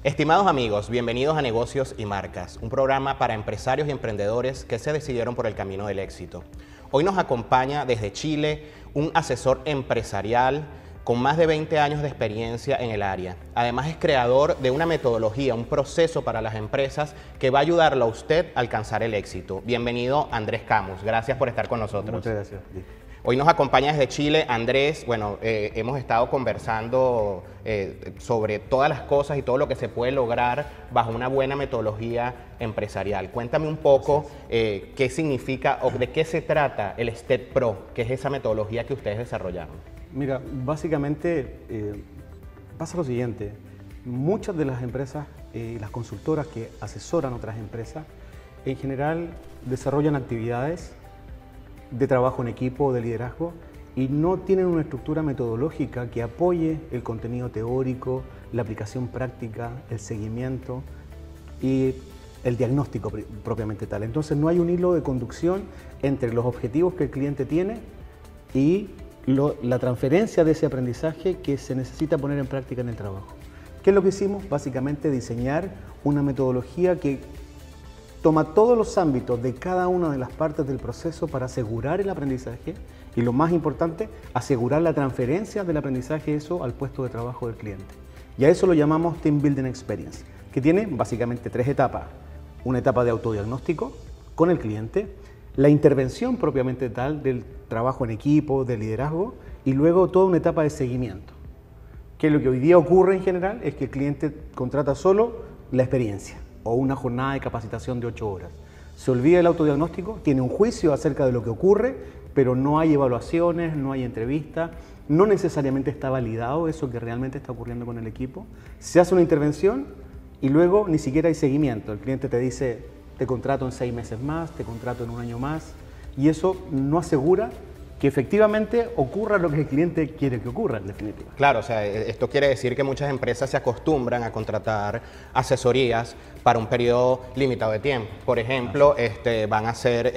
Estimados amigos, bienvenidos a Negocios y Marcas, un programa para empresarios y emprendedores que se decidieron por el camino del éxito. Hoy nos acompaña desde Chile un asesor empresarial con más de 20 años de experiencia en el área. Además es creador de una metodología, un proceso para las empresas que va a ayudarlo a usted a alcanzar el éxito. Bienvenido Andrés Camus, gracias por estar con nosotros. Muchas gracias. Hoy nos acompaña desde Chile Andrés. Bueno, hemos estado conversando sobre todas las cosas y todo lo que se puede lograr bajo una buena metodología empresarial. Cuéntame un poco qué significa o de qué se trata el STEP Pro, que es esa metodología que ustedes desarrollaron. Mira, básicamente pasa lo siguiente. Muchas de las empresas y las consultoras que asesoran otras empresas, en general desarrollan actividades de trabajo en equipo, de liderazgo, y no tienen una estructura metodológica que apoye el contenido teórico, la aplicación práctica, el seguimiento y el diagnóstico propiamente tal. Entonces no hay un hilo de conducción entre los objetivos que el cliente tiene y la transferencia de ese aprendizaje que se necesita poner en práctica en el trabajo. ¿Qué es lo que hicimos? Básicamente diseñar una metodología que toma todos los ámbitos de cada una de las partes del proceso para asegurar el aprendizaje y, lo más importante, asegurar la transferencia del aprendizaje eso al puesto de trabajo del cliente. Y a eso lo llamamos Team Building Experience, que tiene básicamente tres etapas. Una etapa de autodiagnóstico con el cliente, la intervención propiamente tal del trabajo en equipo, de liderazgo, y luego toda una etapa de seguimiento. Que lo que hoy día ocurre en general es que el cliente contrata solo la experiencia o una jornada de capacitación de 8 horas. Se olvida el autodiagnóstico, tiene un juicio acerca de lo que ocurre, pero no hay evaluaciones, no hay entrevistas, no necesariamente está validado eso que realmente está ocurriendo con el equipo. Se hace una intervención y luego ni siquiera hay seguimiento. El cliente te dice, te contrato en 6 meses más, te contrato en 1 año más, y eso no asegura que efectivamente ocurra lo que el cliente quiere que ocurra, en definitiva. Claro, o sea, esto quiere decir que muchas empresas se acostumbran a contratar asesorías para un periodo limitado de tiempo. Por ejemplo, van a hacer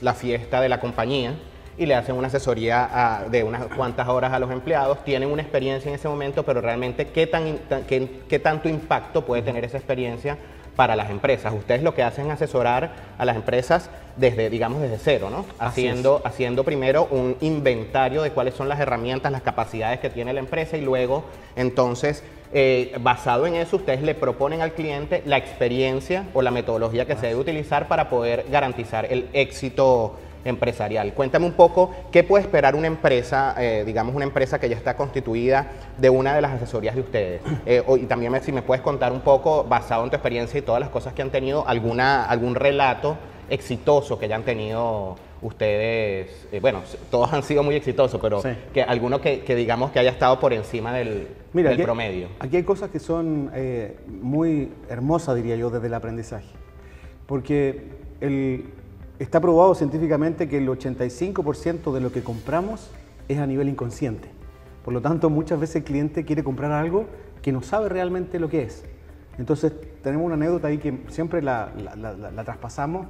la fiesta de la compañía y le hacen una asesoría de unas cuantas horas a los empleados, tienen una experiencia en ese momento, pero realmente qué tanto impacto puede tener esa experiencia para las empresas. Ustedes lo que hacen es asesorar a las empresas desde cero, ¿no? Haciendo primero un inventario de cuáles son las herramientas, las capacidades que tiene la empresa y luego, entonces, basado en eso, ustedes le proponen al cliente la experiencia o la metodología que se debe utilizar para poder garantizar el éxito empresarial. Cuéntame un poco qué puede esperar una empresa, digamos una empresa que ya está constituida de una de las asesorías de ustedes. Y también si me puedes contar un poco, basado en tu experiencia y todas las cosas que han tenido, algún relato exitoso que hayan tenido ustedes. Bueno, todos han sido muy exitosos, pero sí, que alguno que digamos que haya estado por encima del promedio. Aquí hay cosas que son muy hermosas, diría yo, desde el aprendizaje. Porque está probado científicamente que el 85% de lo que compramos es a nivel inconsciente. Por lo tanto, muchas veces el cliente quiere comprar algo que no sabe realmente lo que es. Entonces, tenemos una anécdota ahí que siempre la traspasamos.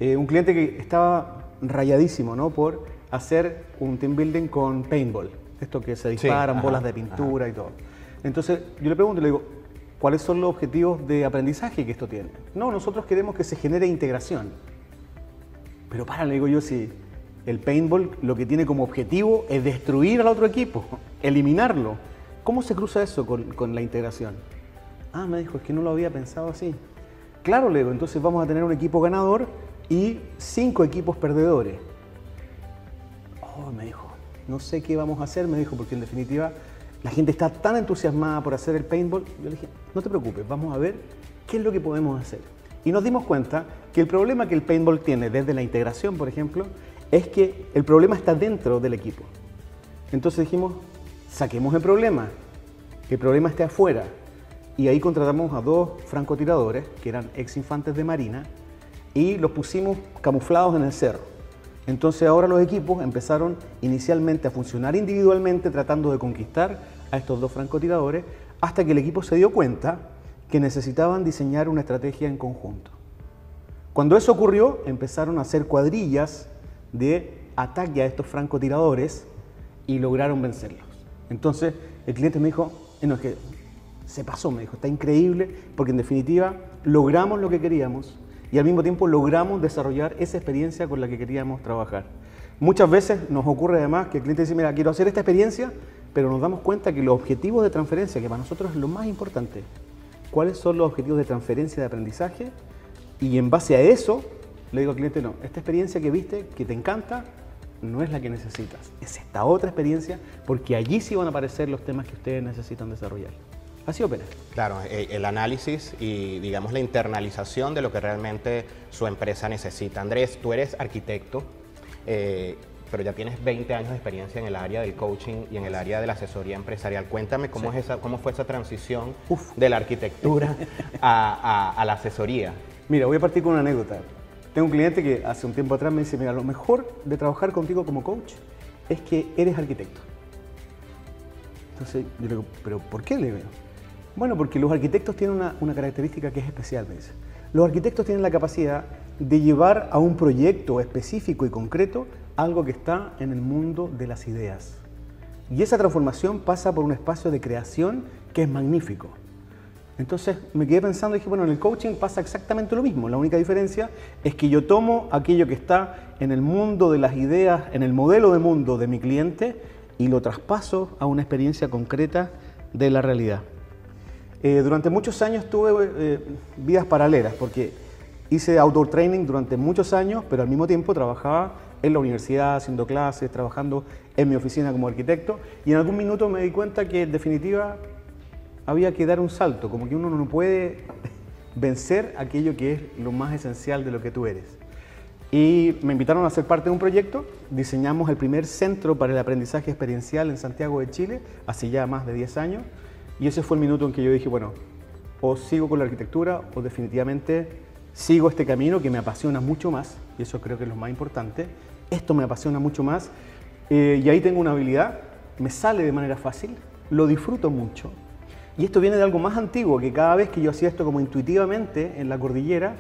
Un cliente que estaba rayadísimo, ¿no?, por hacer un team building con paintball. Esto que se disparan, bolas de pintura y todo. Entonces, yo le pregunto y le digo, ¿cuáles son los objetivos de aprendizaje que esto tiene? No, nosotros queremos que se genere integración. Pero le digo yo, si el paintball lo que tiene como objetivo es destruir al otro equipo, eliminarlo, ¿cómo se cruza eso con la integración? Ah, me dijo, es que no lo había pensado así. Claro, le digo, entonces vamos a tener un equipo ganador y 5 equipos perdedores. Oh, me dijo, no sé qué vamos a hacer, me dijo, porque en definitiva la gente está tan entusiasmada por hacer el paintball. Yo le dije, no te preocupes, vamos a ver qué es lo que podemos hacer. Y nos dimos cuenta que el problema que el paintball tiene desde la integración, por ejemplo, es que el problema está dentro del equipo. Entonces dijimos, saquemos el problema, que el problema esté afuera. Y ahí contratamos a 2 francotiradores, que eran ex infantes de Marina, y los pusimos camuflados en el cerro. Entonces ahora los equipos empezaron inicialmente a funcionar individualmente, tratando de conquistar a estos 2 francotiradores, hasta que el equipo se dio cuenta que necesitaban diseñar una estrategia en conjunto. Cuando eso ocurrió, empezaron a hacer cuadrillas de ataque a estos francotiradores y lograron vencerlos. Entonces el cliente me dijo, no, es que se pasó, me dijo, está increíble, porque en definitiva logramos lo que queríamos y al mismo tiempo logramos desarrollar esa experiencia con la que queríamos trabajar. Muchas veces nos ocurre además que el cliente dice, mira, quiero hacer esta experiencia, pero nos damos cuenta que los objetivos de transferencia, que para nosotros es lo más importante, ¿cuáles son los objetivos de transferencia de aprendizaje? Y en base a eso, le digo al cliente, no, esta experiencia que viste, que te encanta, no es la que necesitas, es esta otra experiencia, porque allí sí van a aparecer los temas que ustedes necesitan desarrollar. Así opera. Claro, el análisis y, digamos, la internalización de lo que realmente su empresa necesita. Andrés, tú eres arquitecto, pero ya tienes 20 años de experiencia en el área del coaching y en el área de la asesoría empresarial. Cuéntame cómo, cómo fue esa transición de la arquitectura a la asesoría. Mira, voy a partir con una anécdota. Tengo un cliente que hace un tiempo atrás me dice, mira, lo mejor de trabajar contigo como coach es que eres arquitecto. Entonces yo le digo, ¿pero por qué? Le digo, bueno, porque los arquitectos tienen una característica que es especial, me dice. Los arquitectos tienen la capacidad de llevar a un proyecto específico y concreto algo que está en el mundo de las ideas. Y esa transformación pasa por un espacio de creación que es magnífico. Entonces me quedé pensando y dije, bueno, en el coaching pasa exactamente lo mismo. La única diferencia es que yo tomo aquello que está en el mundo de las ideas, en el modelo de mundo de mi cliente y lo traspaso a una experiencia concreta de la realidad. Durante muchos años tuve vidas paralelas porque hice outdoor training durante muchos años, pero al mismo tiempo trabajaba en la universidad, haciendo clases, trabajando en mi oficina como arquitecto y en algún minuto me di cuenta que en definitiva había que dar un salto, como que uno no puede vencer aquello que es lo más esencial de lo que tú eres. Y me invitaron a ser parte de un proyecto, diseñamos el primer centro para el aprendizaje experiencial en Santiago de Chile, hace ya más de 10 años, y ese fue el minuto en que yo dije, bueno, o sigo con la arquitectura o definitivamente sigo este camino que me apasiona mucho más, y eso creo que es lo más importante, esto me apasiona mucho más, y ahí tengo una habilidad, me sale de manera fácil, lo disfruto mucho, y esto viene de algo más antiguo, que cada vez que yo hacía esto como intuitivamente en la cordillera,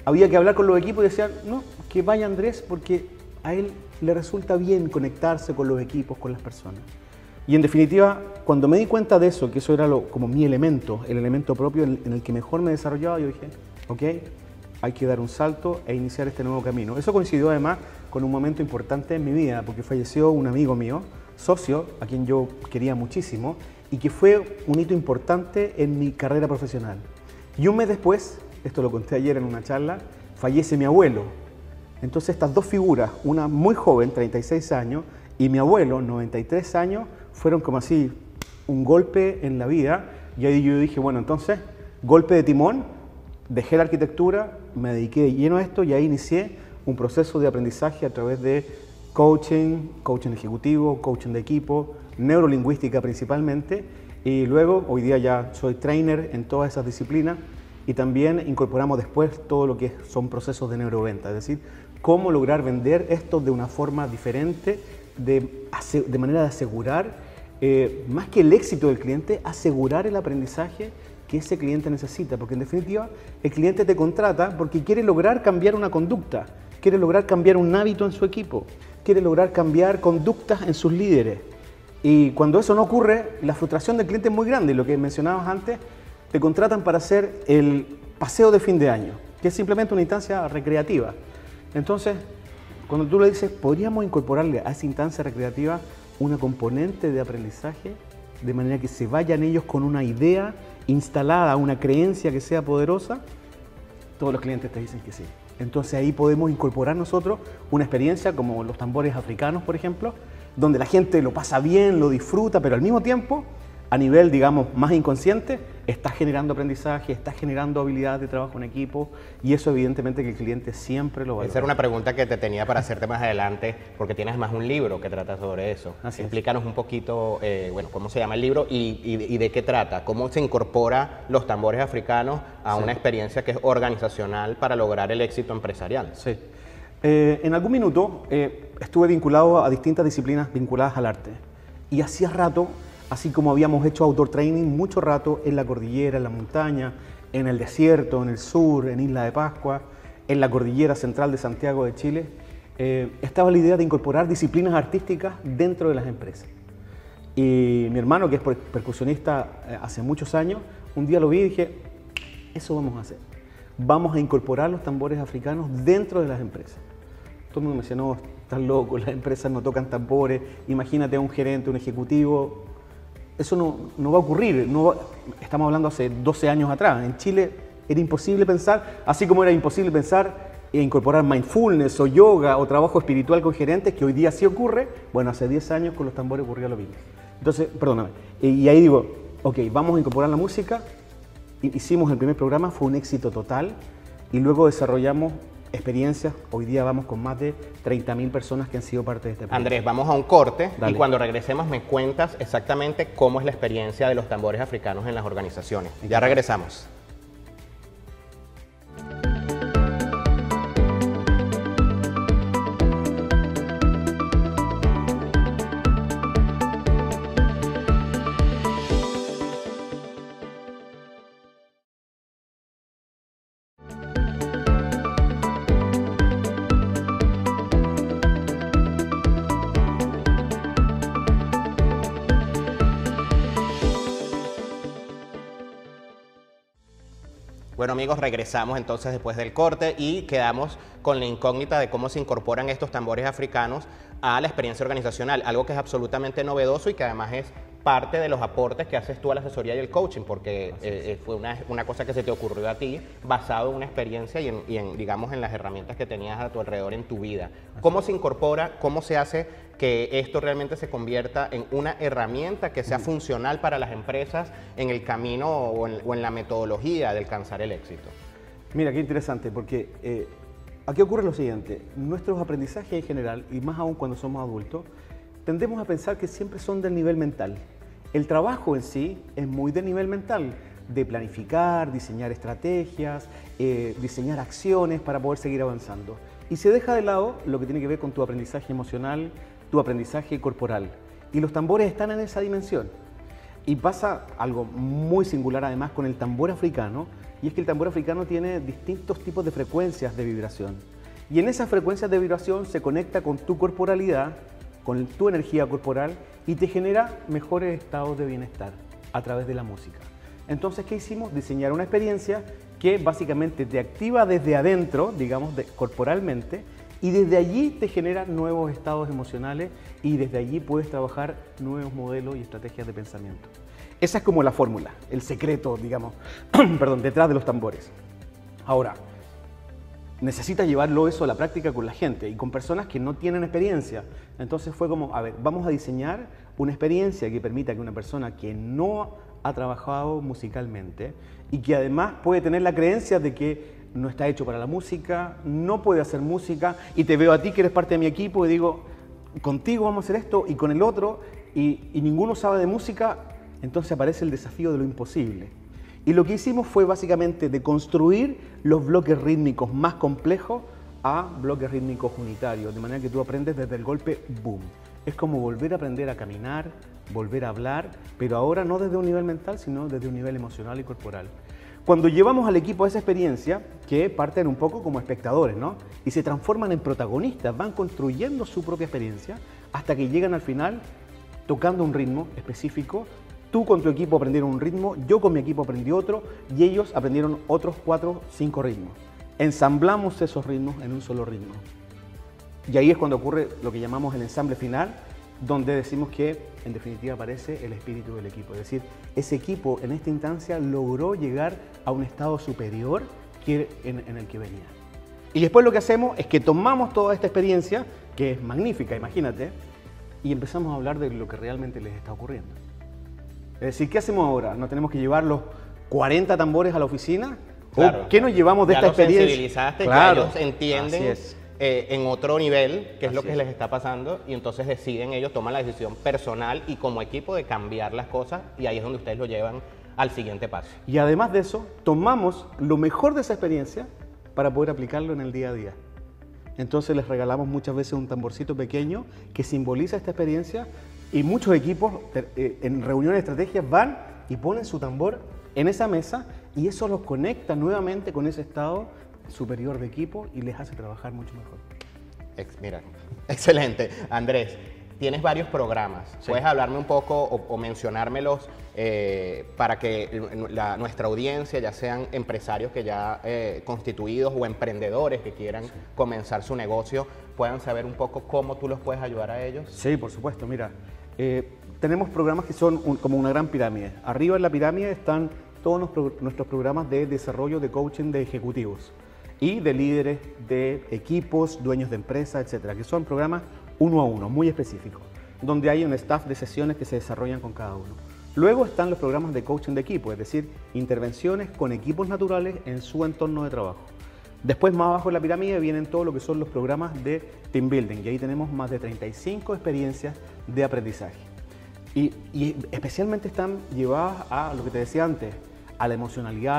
había que hablar con los equipos y decían, no, que vaya Andrés porque a él le resulta bien conectarse con los equipos, con las personas. Y en definitiva, cuando me di cuenta de eso, que eso era como mi elemento, el elemento propio en el que mejor me desarrollaba, yo dije, ok, hay que dar un salto e iniciar este nuevo camino. Eso coincidió además con un momento importante en mi vida, porque falleció un amigo mío, socio, a quien yo quería muchísimo, y que fue un hito importante en mi carrera profesional. Y un mes después, esto lo conté ayer en una charla, fallece mi abuelo. Entonces estas dos figuras, una muy joven, 36 años, y mi abuelo, 93 años, fueron como así un golpe en la vida. Y ahí yo dije, bueno, entonces, golpe de timón, dejé la arquitectura, me dediqué de lleno a esto y ahí inicié un proceso de aprendizaje a través de coaching, coaching ejecutivo, coaching de equipo, neurolingüística principalmente, y luego hoy día ya soy trainer en todas esas disciplinas y también incorporamos después todo lo que son procesos de neuroventa, es decir, cómo lograr vender esto de una forma diferente, de manera de asegurar, más que el éxito del cliente, asegurar el aprendizaje que ese cliente necesita, porque en definitiva el cliente te contrata porque quiere lograr cambiar una conducta, quiere lograr cambiar un hábito en su equipo, quiere lograr cambiar conductas en sus líderes. Y cuando eso no ocurre, la frustración del cliente es muy grande. Y lo que mencionabas antes, te contratan para hacer el paseo de fin de año, que es simplemente una instancia recreativa. Entonces, cuando tú le dices, podríamos incorporarle a esa instancia recreativa una componente de aprendizaje, de manera que se vayan ellos con una idea instalada, una creencia que sea poderosa, todos los clientes te dicen que sí. Entonces ahí podemos incorporar nosotros una experiencia como los tambores africanos, por ejemplo, donde la gente lo pasa bien, lo disfruta, pero al mismo tiempo, a nivel, digamos, más inconsciente, está generando aprendizaje, está generando habilidades de trabajo en equipo y eso evidentemente que el cliente siempre lo valora. Esa era una pregunta que te tenía para hacerte más adelante, porque tienes más un libro que trata sobre eso. Así es. Explícanos un poquito, bueno, cómo se llama el libro y de qué trata, cómo se incorpora los tambores africanos a una experiencia que es organizacional para lograr el éxito empresarial. Sí. En algún minuto estuve vinculado a distintas disciplinas vinculadas al arte y hacía rato, así como habíamos hecho outdoor training mucho rato en la cordillera, en la montaña, en el desierto, en el sur, en Isla de Pascua, en la cordillera central de Santiago de Chile, estaba la idea de incorporar disciplinas artísticas dentro de las empresas. Y mi hermano, que es percusionista hace muchos años, un día lo vi y dije, eso vamos a hacer. Vamos a incorporar los tambores africanos dentro de las empresas. Todo el mundo me decía, no, estás loco, las empresas no tocan tambores, imagínate a un gerente, un ejecutivo. Eso no va a ocurrir, estamos hablando hace 12 años atrás. En Chile era imposible pensar, así como era imposible pensar en incorporar mindfulness o yoga o trabajo espiritual con gerentes, que hoy día sí ocurre. Bueno, hace 10 años con los tambores ocurría lo mismo. Entonces, perdóname, y ahí digo, ok, vamos a incorporar la música. Hicimos el primer programa, fue un éxito total, y luego desarrollamos experiencias. Hoy día vamos con más de 30.000 personas que han sido parte de este programa. Andrés, vamos a un corte. Dale. Y cuando regresemos me cuentas exactamente cómo es la experiencia de los tambores africanos en las organizaciones. Ya regresamos. Bueno amigos, regresamos entonces después del corte y quedamos con la incógnita de cómo se incorporan estos tambores africanos a la experiencia organizacional, algo que es absolutamente novedoso y que además es parte de los aportes que haces tú a la asesoría y el coaching, porque fue una cosa que se te ocurrió a ti basado en una experiencia y en, digamos, en las herramientas que tenías a tu alrededor en tu vida. ¿Cómo se incorpora, cómo se hace que esto realmente se convierta en una herramienta que sea funcional para las empresas en el camino o en la metodología de alcanzar el éxito? Mira, qué interesante, porque aquí ocurre lo siguiente. Nuestros aprendizajes en general, y más aún cuando somos adultos, tendemos a pensar que siempre son del nivel mental. El trabajo en sí es muy del nivel mental, de planificar, diseñar estrategias, diseñar acciones para poder seguir avanzando. Y se deja de lado lo que tiene que ver con tu aprendizaje emocional, tu aprendizaje corporal. Y los tambores están en esa dimensión. Y pasa algo muy singular además con el tambor africano, y es que el tambor africano tiene distintos tipos de frecuencias de vibración. Y en esas frecuencias de vibración se conecta con tu corporalidad, con tu energía corporal, y te genera mejores estados de bienestar a través de la música. Entonces, ¿qué hicimos? Diseñar una experiencia que básicamente te activa desde adentro, digamos, corporalmente, y desde allí te genera nuevos estados emocionales y desde allí puedes trabajar nuevos modelos y estrategias de pensamiento. Esa es como la fórmula, el secreto, digamos, perdón, detrás de los tambores. Ahora, necesitas llevarlo eso a la práctica con la gente y con personas que no tienen experiencia. Entonces fue como, a ver, vamos a diseñar una experiencia que permita que una persona que no ha trabajado musicalmente y que además puede tener la creencia de que no está hecho para la música, no puede hacer música, y te veo a ti que eres parte de mi equipo y digo, contigo vamos a hacer esto y con el otro, y ninguno sabe de música, entonces aparece el desafío de lo imposible. Y lo que hicimos fue básicamente de construir los bloques rítmicos más complejos a bloques rítmicos unitarios, de manera que tú aprendes desde el golpe boom. Es como volver a aprender a caminar, volver a hablar, pero ahora no desde un nivel mental, sino desde un nivel emocional y corporal. Cuando llevamos al equipo esa experiencia, que parten un poco como espectadores, ¿no? Y se transforman en protagonistas, van construyendo su propia experiencia hasta que llegan al final tocando un ritmo específico. Tú con tu equipo aprendieron un ritmo, yo con mi equipo aprendí otro y ellos aprendieron otros 4, 5 ritmos. Ensamblamos esos ritmos en un solo ritmo. Y ahí es cuando ocurre lo que llamamos el ensamble final, donde decimos que en definitiva aparece el espíritu del equipo. Es decir, ese equipo en esta instancia logró llegar a un estado superior que en el que venía. Y después lo que hacemos es que tomamos toda esta experiencia, que es magnífica, imagínate, y empezamos a hablar de lo que realmente les está ocurriendo. Es decir, ¿qué hacemos ahora? ¿No tenemos que llevar los 40 tambores a la oficina? Claro, ¿O qué nos llevamos de esta experiencia? Sensibilizaste, claro, ya ellos entienden en otro nivel qué es lo que les está pasando y entonces deciden, ellos toman la decisión personal y como equipo de cambiar las cosas y ahí es donde ustedes lo llevan al siguiente paso. Y además de eso, tomamos lo mejor de esa experiencia para poder aplicarlo en el día a día. Entonces les regalamos muchas veces un tamborcito pequeño que simboliza esta experiencia y muchos equipos en reuniones de estrategias van y ponen su tambor en esa mesa y eso los conecta nuevamente con ese estado superior de equipo y les hace trabajar mucho mejor. Mira, excelente. Andrés, tienes varios programas. Sí. ¿Puedes hablarme un poco o mencionármelos para que nuestra audiencia, ya sean empresarios que ya constituidos o emprendedores que quieran comenzar su negocio, puedan saber un poco cómo tú los puedes ayudar a ellos? Sí, por supuesto. Mira, tenemos programas que son como una gran pirámide. Arriba en la pirámide están todos nuestros programas de desarrollo, de coaching de ejecutivos y de líderes de equipos, dueños de empresas, etcétera, que son programas uno a uno, muy específicos, donde hay un staff de sesiones que se desarrollan con cada uno. Luego están los programas de coaching de equipo, es decir, intervenciones con equipos naturales en su entorno de trabajo. Después, más abajo en la pirámide, vienen todo lo que son los programas de team building, y ahí tenemos más de 35 experiencias de aprendizaje. Y especialmente están llevadas a lo que te decía antes, a la emocionalidad,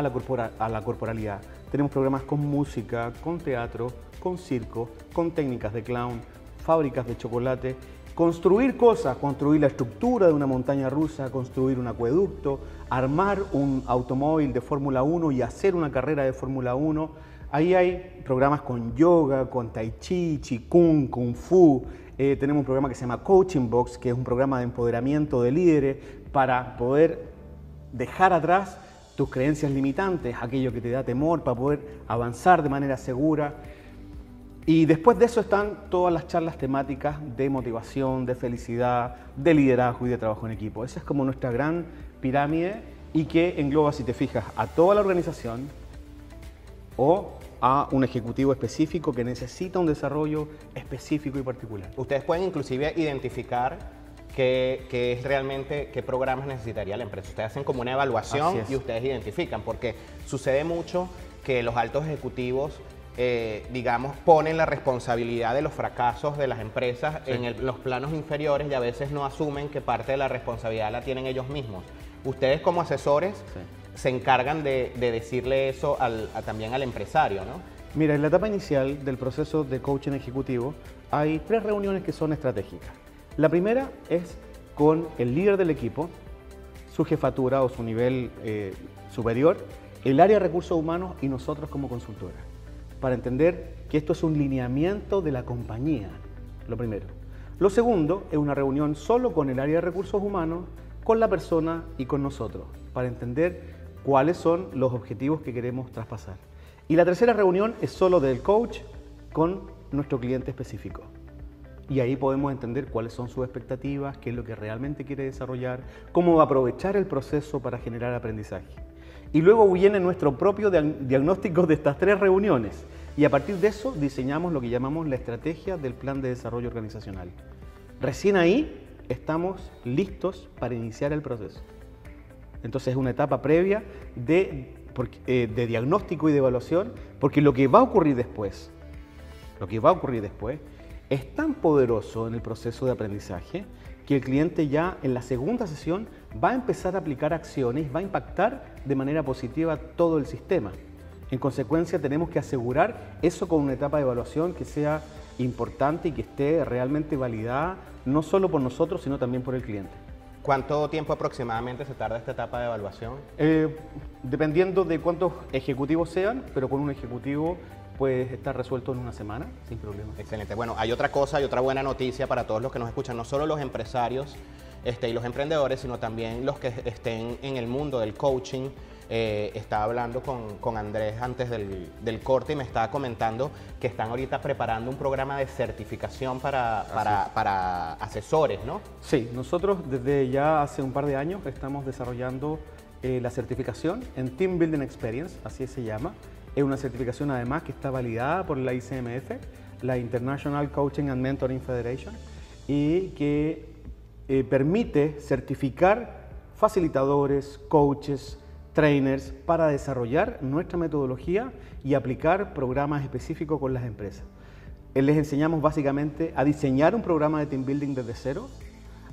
a la corporalidad. Tenemos programas con música, con teatro, con circo, con técnicas de clown, fábricas de chocolate, construir cosas, construir la estructura de una montaña rusa, construir un acueducto, armar un automóvil de Fórmula 1 y hacer una carrera de Fórmula 1. Ahí hay programas con yoga, con tai chi, qigong, kung fu. Tenemos un programa que se llama Coaching Box, que es un programa de empoderamiento de líderes para poder dejar atrás tus creencias limitantes, aquello que te da temor, para poder avanzar de manera segura. Y después de eso están todas las charlas temáticas de motivación, de felicidad, de liderazgo y de trabajo en equipo. Esa es como nuestra gran pirámide y que engloba, si te fijas, a toda la organización o a un ejecutivo específico que necesita un desarrollo específico y particular. Ustedes pueden inclusive identificar qué es realmente, qué programas necesitaría la empresa. Ustedes hacen como una evaluación y ustedes identifican, porque sucede mucho que los altos ejecutivos, digamos, ponen la responsabilidad de los fracasos de las empresas en los planos inferiores y a veces no asumen que parte de la responsabilidad la tienen ellos mismos. Ustedes como asesores se encargan de decirle eso también al empresario, ¿no? Mira, en la etapa inicial del proceso de coaching ejecutivo hay 3 reuniones que son estratégicas. La primera es con el líder del equipo, su jefatura o su nivel superior, el área de recursos humanos y nosotros como consultora, para entender que esto es un lineamiento de la compañía, lo primero. Lo segundo es una reunión solo con el área de recursos humanos, con la persona y con nosotros, para entender cuáles son los objetivos que queremos traspasar. Y la tercera reunión es solo del coach con nuestro cliente específico. Y ahí podemos entender cuáles son sus expectativas, qué es lo que realmente quiere desarrollar, cómo va a aprovechar el proceso para generar aprendizaje. Y luego viene nuestro propio diagnóstico de estas 3 reuniones. Y a partir de eso diseñamos lo que llamamos la estrategia del plan de desarrollo organizacional. Recién ahí estamos listos para iniciar el proceso. Entonces es una etapa previa de diagnóstico y de evaluación, porque lo que va a ocurrir después, es tan poderoso en el proceso de aprendizaje que el cliente ya en la segunda sesión va a empezar a aplicar acciones, va a impactar de manera positiva todo el sistema. En consecuencia, tenemos que asegurar eso con una etapa de evaluación que sea importante y que esté realmente validada, no solo por nosotros, sino también por el cliente. ¿Cuánto tiempo aproximadamente se tarda esta etapa de evaluación? Dependiendo de cuántos ejecutivos sean, pero con un ejecutivo puede estar resuelto en una semana, sin problema. Excelente. Bueno, hay otra cosa, hay otra buena noticia para todos los que nos escuchan, no solo los empresarios y los emprendedores, sino también los que estén en el mundo del coaching. Estaba hablando con Andrés antes del corte y me estaba comentando que están ahorita preparando un programa de certificación para asesores, ¿no? Sí, nosotros desde ya hace un par de años estamos desarrollando la certificación en Team Building Experience, así se llama. Es una certificación además que está validada por la ICMF, la International Coaching and Mentoring Federation, y que permite certificar facilitadores, coaches, trainers para desarrollar nuestra metodología y aplicar programas específicos con las empresas. Les enseñamos básicamente a diseñar un programa de team building desde cero,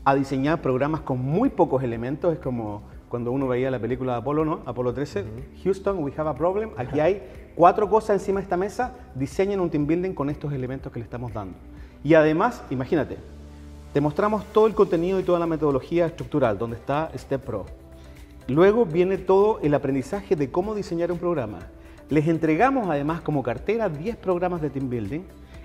a diseñar programas con muy pocos elementos. Es como cuando uno veía la película de Apolo, ¿no? Apolo 13, Houston, we have a problem. Aquí hay 4 cosas encima de esta mesa, diseñen un team building con estos elementos que le estamos dando. Y además, imagínate, te mostramos todo el contenido y toda la metodología estructural, donde está Step Pro. Luego viene todo el aprendizaje de cómo diseñar un programa. Les entregamos además como cartera 10 programas de team building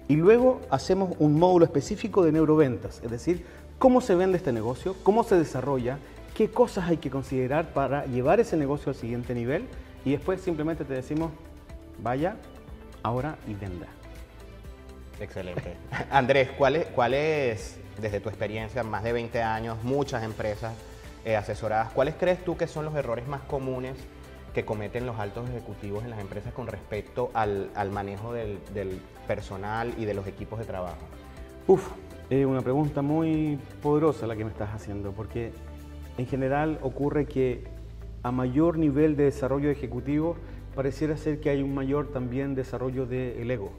Y luego hacemos un módulo específico de neuroventas, es decir, cómo se vende este negocio, cómo se desarrolla, qué cosas hay que considerar para llevar ese negocio al siguiente nivel y después simplemente te decimos, vaya ahora y venda. Excelente. Andrés, ¿cuál es, desde tu experiencia, más de 20 años, muchas empresas asesoradas, cuáles crees tú que son los errores más comunes que cometen los altos ejecutivos en las empresas con respecto al manejo del personal y de los equipos de trabajo? Una pregunta muy poderosa la que me estás haciendo, porque en general ocurre que a mayor nivel de desarrollo ejecutivo pareciera ser que hay un mayor también desarrollo del ego.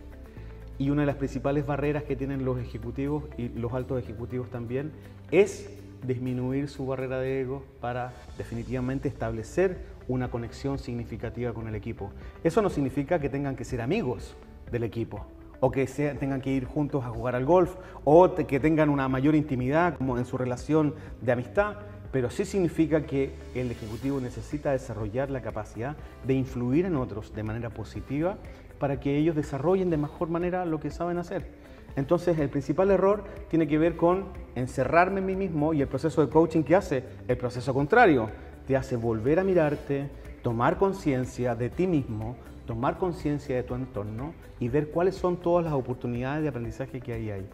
Y una de las principales barreras que tienen los ejecutivos y los altos ejecutivos también es disminuir su barrera de ego para definitivamente establecer una conexión significativa con el equipo. Eso no significa que tengan que ser amigos del equipo o que tengan que ir juntos a jugar al golf o que tengan una mayor intimidad como en su relación de amistad, pero sí significa que el ejecutivo necesita desarrollar la capacidad de influir en otros de manera positiva para que ellos desarrollen de mejor manera lo que saben hacer. Entonces, el principal error tiene que ver con encerrarme en mí mismo y el proceso de coaching que hace el proceso contrario. Te hace volver a mirarte, tomar conciencia de ti mismo, tomar conciencia de tu entorno y ver cuáles son todas las oportunidades de aprendizaje que hay ahí.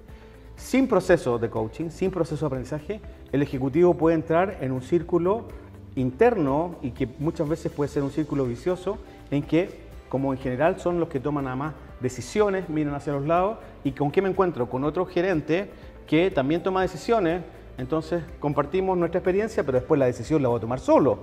Sin proceso de coaching, sin proceso de aprendizaje, el ejecutivo puede entrar en un círculo interno y que muchas veces puede ser un círculo vicioso en que, como en general son los que toman nada más decisiones, miran hacia los lados y con qué me encuentro, con otro gerente que también toma decisiones, entonces compartimos nuestra experiencia, pero después la decisión la voy a tomar solo.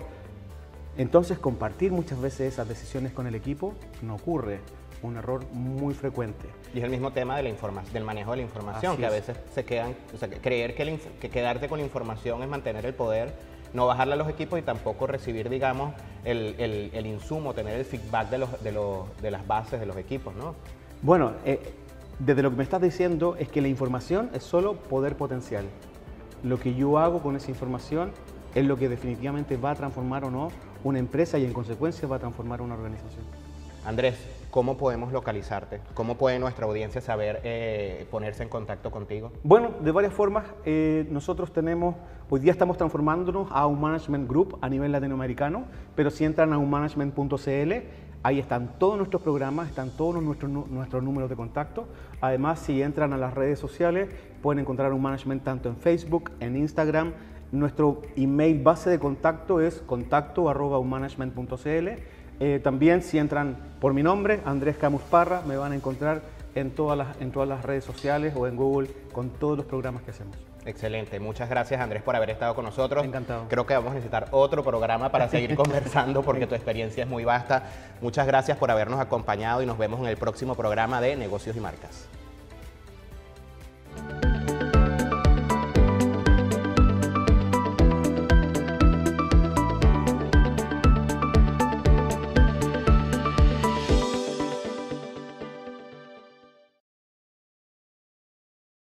Entonces compartir muchas veces esas decisiones con el equipo no ocurre, un error muy frecuente. Y es el mismo tema de la del manejo de la información, Así que a es. veces se quedan, o sea, creer que quedarte con la información es mantener el poder, no bajarla a los equipos y tampoco recibir, digamos, el insumo, tener el feedback de las bases de los equipos, ¿no? Bueno, desde lo que me estás diciendo es que la información es solo poder potencial. Lo que yo hago con esa información es lo que definitivamente va a transformar o no una empresa y en consecuencia va a transformar una organización. Andrés, ¿cómo podemos localizarte? ¿Cómo puede nuestra audiencia saber ponerse en contacto contigo? Bueno, de varias formas. Nosotros hoy día estamos transformándonos a un management group a nivel latinoamericano, pero si entran a unmanagement.cl, ahí están todos nuestros programas, están todos nuestros números de contacto. Además, si entran a las redes sociales, pueden encontrar un management tanto en Facebook, en Instagram. Nuestro email base de contacto es contacto@unmanagement.cl. También si entran por mi nombre, Andrés Camus Parra, me van a encontrar en todas las redes sociales o en Google con todos los programas que hacemos. Excelente, muchas gracias Andrés por haber estado con nosotros. Encantado. Creo que vamos a necesitar otro programa para seguir conversando porque tu experiencia es muy vasta. Muchas gracias por habernos acompañado y nos vemos en el próximo programa de Negocios y Marcas.